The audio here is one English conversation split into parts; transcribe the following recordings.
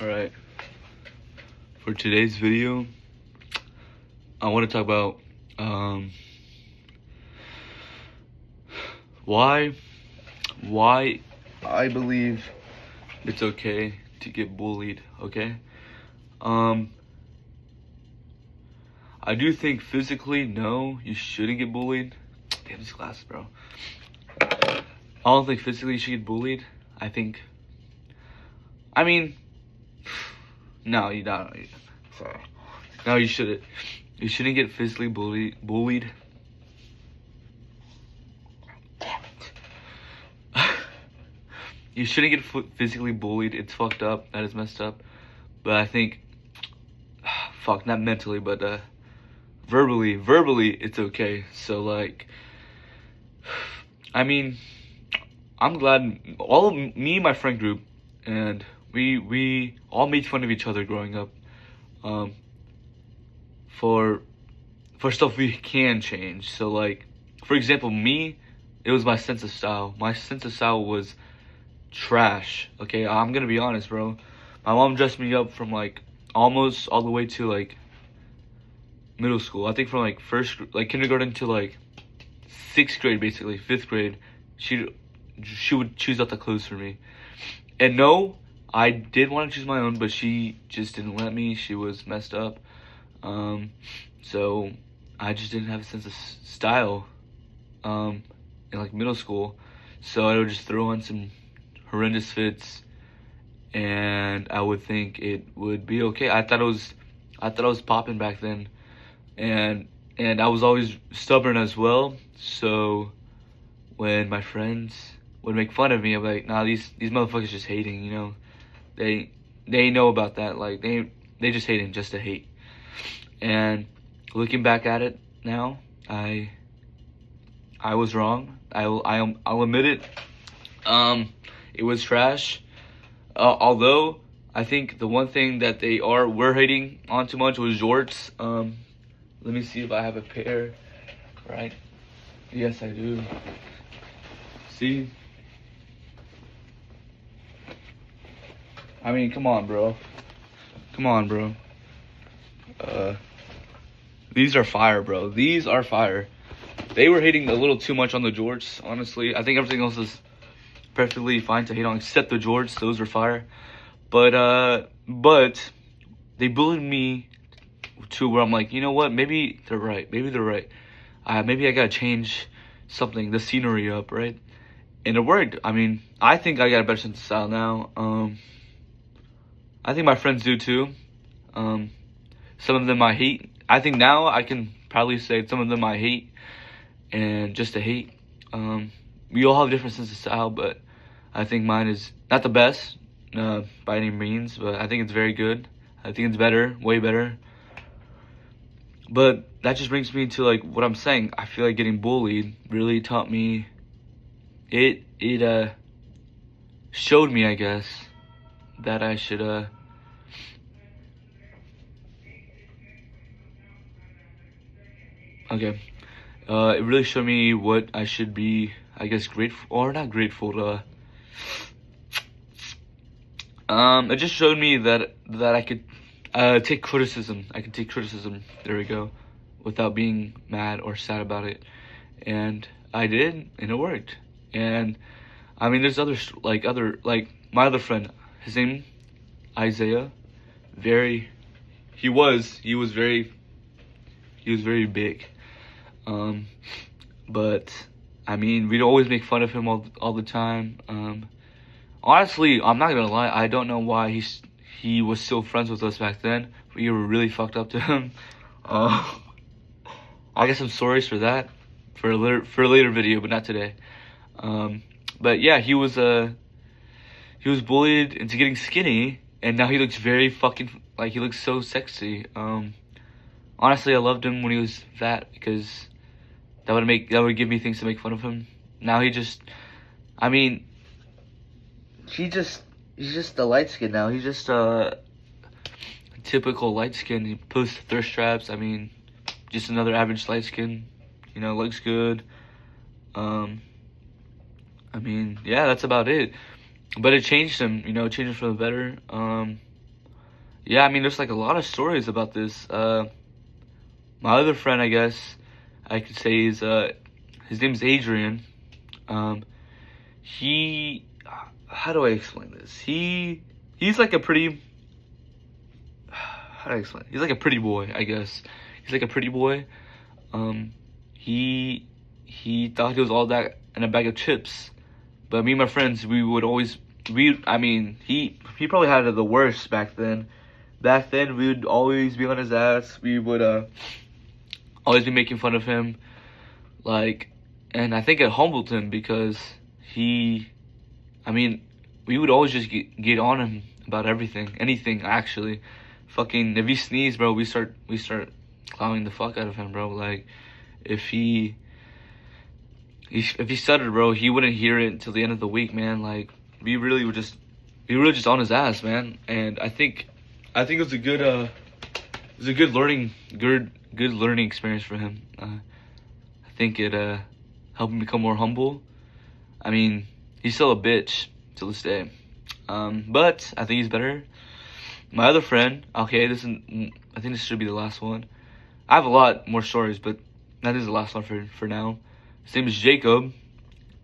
Alright, for today's video, I want to talk about why I believe it's okay to get bullied, okay? I do think physically, no, you shouldn't get bullied. Damn, these glasses, bro. I don't think physically you should get bullied. No, you don't. Sorry. No, you shouldn't. You shouldn't get physically bullied. Damn it. You shouldn't get physically bullied. It's fucked up. That is messed up. But I think, fuck, not mentally, but verbally, it's okay. So like, I'm glad me and my friend group, and we all made fun of each other growing up, for stuff we can change. So like, for example, me, it was my sense of style. My sense of style was trash. Okay, I'm gonna be honest, bro. My mom dressed me up from like almost all the way to like middle school. I think from like kindergarten to like 6th grade, basically 5th grade. She would choose out the clothes for me. And no, I did want to choose my own, but she just didn't let me. She was messed up. So I just didn't have a sense of style in like middle school. So I would just throw on some horrendous fits and I would think it would be okay. I thought it was popping back then. And I was always stubborn as well. So when my friends would make fun of me, I'm like, nah, these motherfuckers just hating, you know. They know about that. Like they just hating just to hate. And looking back at it now, I was wrong. I'll admit it. It was trash. Although I think the one thing that were hating on too much was jorts. Let me see if I have a pair. Right? Yes, I do. See? Come on, bro. These are fire, bro. These are fire. They were hating a little too much on the jorts, honestly. I think everything else is perfectly fine to hate on, except the jorts. Those are fire. But they bullied me to where I'm like, you know what? Maybe they're right. Maybe I gotta change something, the scenery up, right? And it worked. I think I got a better sense of style now. I think my friends do too. Some of them I hate. I think now I can probably say some of them I hate, and just to hate. We all have different sense of style, but I think mine is not the best by any means, but I think it's very good. I think it's better, way better. But that just brings me to like what I'm saying. I feel like getting bullied really taught me. It showed me, I guess, that I should okay. It really showed me what I should be, I guess, grateful, or not grateful to. It just showed me that I could take criticism. There we go, without being mad or sad about it. And I did, and it worked. And there's my other friend. His name Isaiah. He was very big. But we'd always make fun of him all the time. Honestly, I'm not gonna lie, I don't know why he was still friends with us back then. We were really fucked up to him. I guess I'm sorry for that, for a later video, but not today. But yeah, he was bullied into getting skinny, and now he looks very he looks so sexy. Honestly, I loved him when he was fat, because that would give me things to make fun of him. Now he's just a light skin now. He's just a typical light skin. He posts thirst traps. Just another average light skin. Looks good. Yeah, that's about it. But it changed him, changed him for the better. yeah, I mean, there's like a lot of stories about this. My other friend, I guess I could say is his name's Adrian. Um, he, how do I explain this? He's like a pretty, how do I explain? He's like a pretty boy, I guess. He's like a pretty boy. Um, he he thought he was all that in a bag of chips. But me and my friends, we would always I mean, he probably had it the worst back then. Back then, we would always be on his ass. We would always be making fun of him, like, and I think it humbled him because he, I mean, we would always just get on him about everything, anything actually. Fucking, if he sneezed, bro, we start clowning the fuck out of him, bro. Like, if if he stuttered, bro, he wouldn't hear it until the end of the week, man. Like, we were just on his ass, man. And I think it was a good learning experience for him. I think it helped him become more humble. I mean, he's still a bitch to this day, but I think he's better. My other friend, okay, I think this should be the last one. I have a lot more stories, but that is the last one for now. His name is Jacob.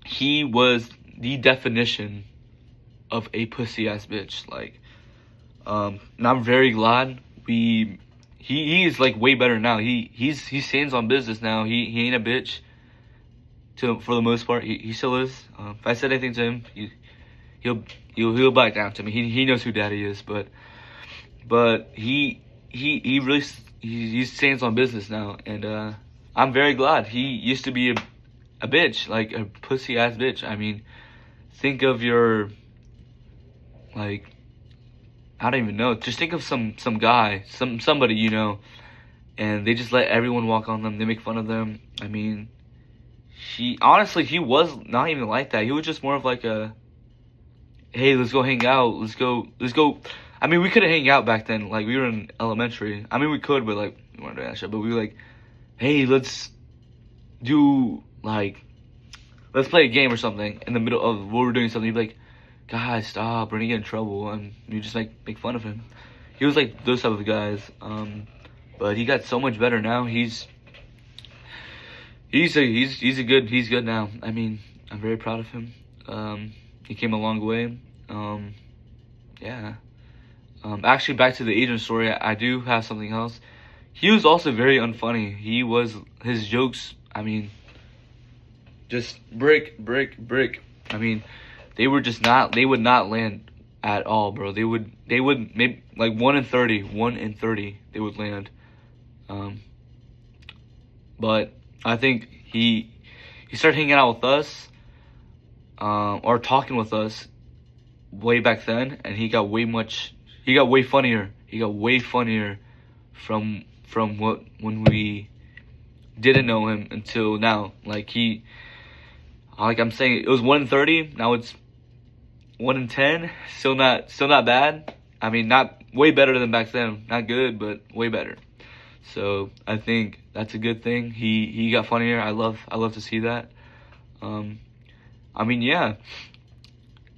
He was the definition of a pussy ass bitch. Like, and I'm very glad he is like way better now. He stands on business now. He ain't a bitch. For the most part, he still is. If I said anything to him, he'll bite down to me. He knows who daddy is, but he really he stands on business now, and I'm very glad. He used to be a bitch, like a pussy ass bitch. I mean, think of your, like, I don't even know. Just think of some guy, somebody you know, and they just let everyone walk on them. They make fun of them. I mean, he was not even like that. He was just more of like a, hey, let's go hang out. Let's go. I mean, we couldn't hang out back then. Like, we were in elementary. I mean, we could, but like, we weren't doing that shit. But we were like, hey, let's do, like, let's play a game or something in the middle of what we're doing something. He'd be like, guys, stop, we're gonna get in trouble. And you just like make fun of him. He was like those type of guys. But he got so much better now. He's good now. I mean, I'm very proud of him. He came a long way. Yeah. Actually, back to the Adrian story, I do have something else. He was also very unfunny. His jokes, I mean, just brick. I mean, they would not land at all, bro. They would maybe like 1 in 30, they would land. But I think he started hanging out with us, or talking with us way back then, and he got way funnier. He got way funnier from when we didn't know him until now. Like I'm saying, it was 1 in 30. Now it's 1 in 10. Still not bad. I mean, not way better than back then. Not good, but way better. So I think that's a good thing. He got funnier. I love to see that. I mean, yeah.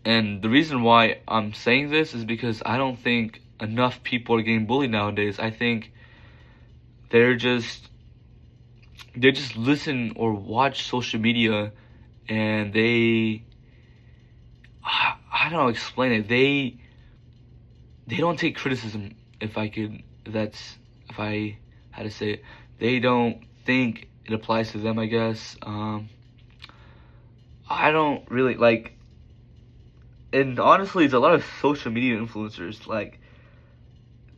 And the reason why I'm saying this is because I don't think enough people are getting bullied nowadays. I think they just listen or watch social media, and I don't know, explain it. They don't take criticism. If I had to say it, they don't think it applies to them, I guess. I don't really like, and honestly, it's a lot of social media influencers. Like,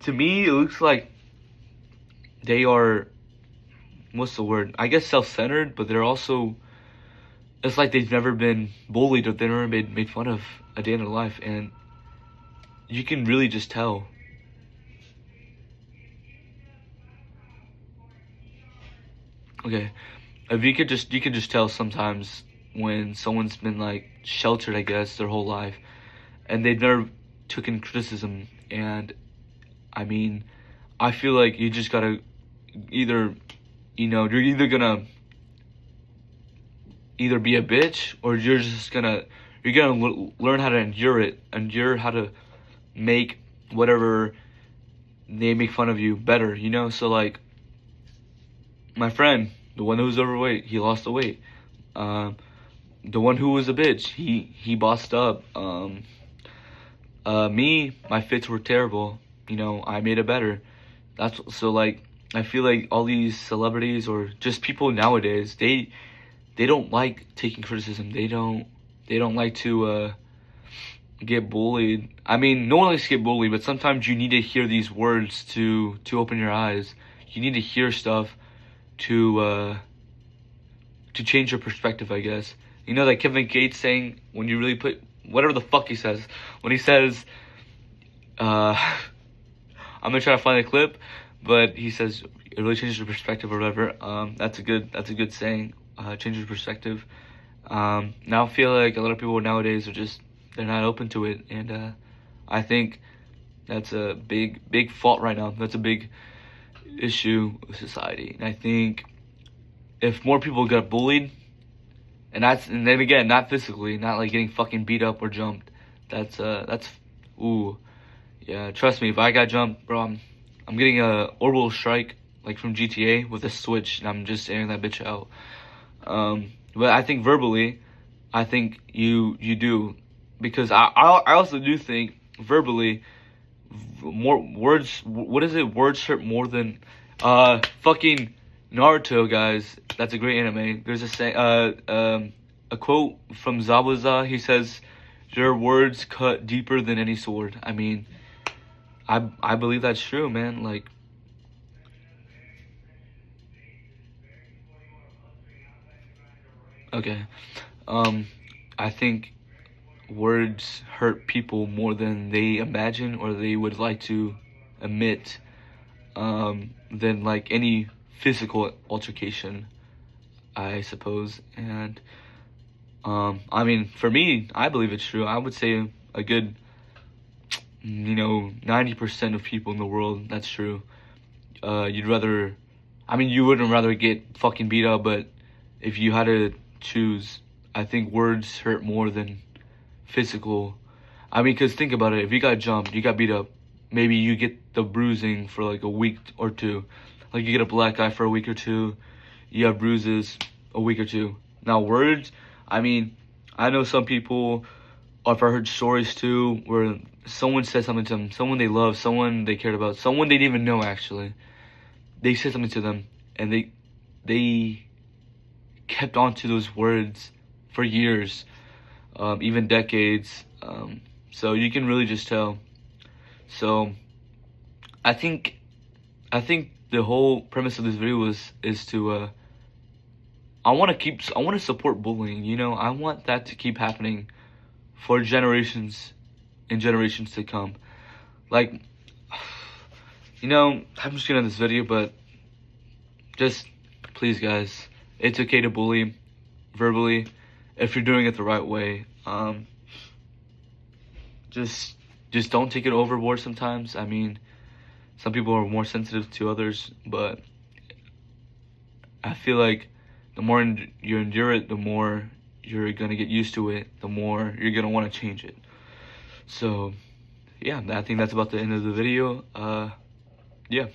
to me, it looks like they are, what's the word? I guess self-centered, but they're also, it's like they've never been bullied or they've never been made fun of a day in their life, and you can really just tell. Okay, if you can just tell sometimes when someone's been like sheltered, I guess, their whole life, and they've never taken criticism. And I mean, I feel like you just gotta either, you're either gonna be a bitch, or you're gonna learn how to endure it, endure how to make whatever they make fun of you better, you know? So like my friend, the one who was overweight, he lost the weight. The one who was a bitch, he bossed up. Me, my fits were terrible. You know, I made it better. That's so like I feel like all these celebrities or just people nowadays, they don't like taking criticism. They don't like to get bullied. I mean, no one likes to get bullied, but sometimes you need to hear these words to open your eyes. You need to hear stuff to change your perspective, I guess. You know that Kevin Gates saying when you really put whatever the fuck he says when he says, I'm gonna try to find a clip, but he says it really changes your perspective or whatever. That's a good saying. Change your perspective. Now I feel like a lot of people nowadays are just they're not open to it, and I think that's a big fault right now. That's a big issue with society, and I think if more people got bullied, and then again, not physically, not like getting fucking beat up or jumped. That's ooh, yeah. Trust me, if I got jumped, bro, I'm getting a orbital strike like from GTA with a switch, and I'm just airing that bitch out. But I think verbally, I think you do, because I also do think verbally more words. What is it? Words hurt more than fucking Naruto, guys. That's a great anime. There's a quote from Zabuza. He says, "Your words cut deeper than any sword." I mean, I believe that's true, man. Like, okay, I think words hurt people more than they imagine or they would like to admit, than like any physical altercation, I suppose. And I mean, for me, I believe it's true. I would say a good, 90% of people in the world, that's true. You'd rather, I mean, you wouldn't rather get fucking beat up, but if you had to choose, I think words hurt more than physical. I mean, because think about it. If you got jumped, you got beat up, maybe you get the bruising for like a week or two. Like you get a black eye for a week or two, you have bruises a week or two. Now words, I mean, I know some people, or if I heard stories too, where someone said something to them, someone they love, someone they cared about, someone they didn't even know actually. They said something to them, and they kept on to those words for years, even decades. So you can really just tell. So I think the whole premise of this video is to I want to support bullying. You know, I want that to keep happening for generations and generations to come. Like, I'm just gonna end this video, but just please, guys, it's okay to bully verbally if you're doing it the right way. Just don't take it overboard sometimes. I mean, some people are more sensitive to others, but I feel like the more you endure it, the more you're gonna get used to it, the more you're gonna want to change it. So yeah, I think that's about the end of the video. Yeah.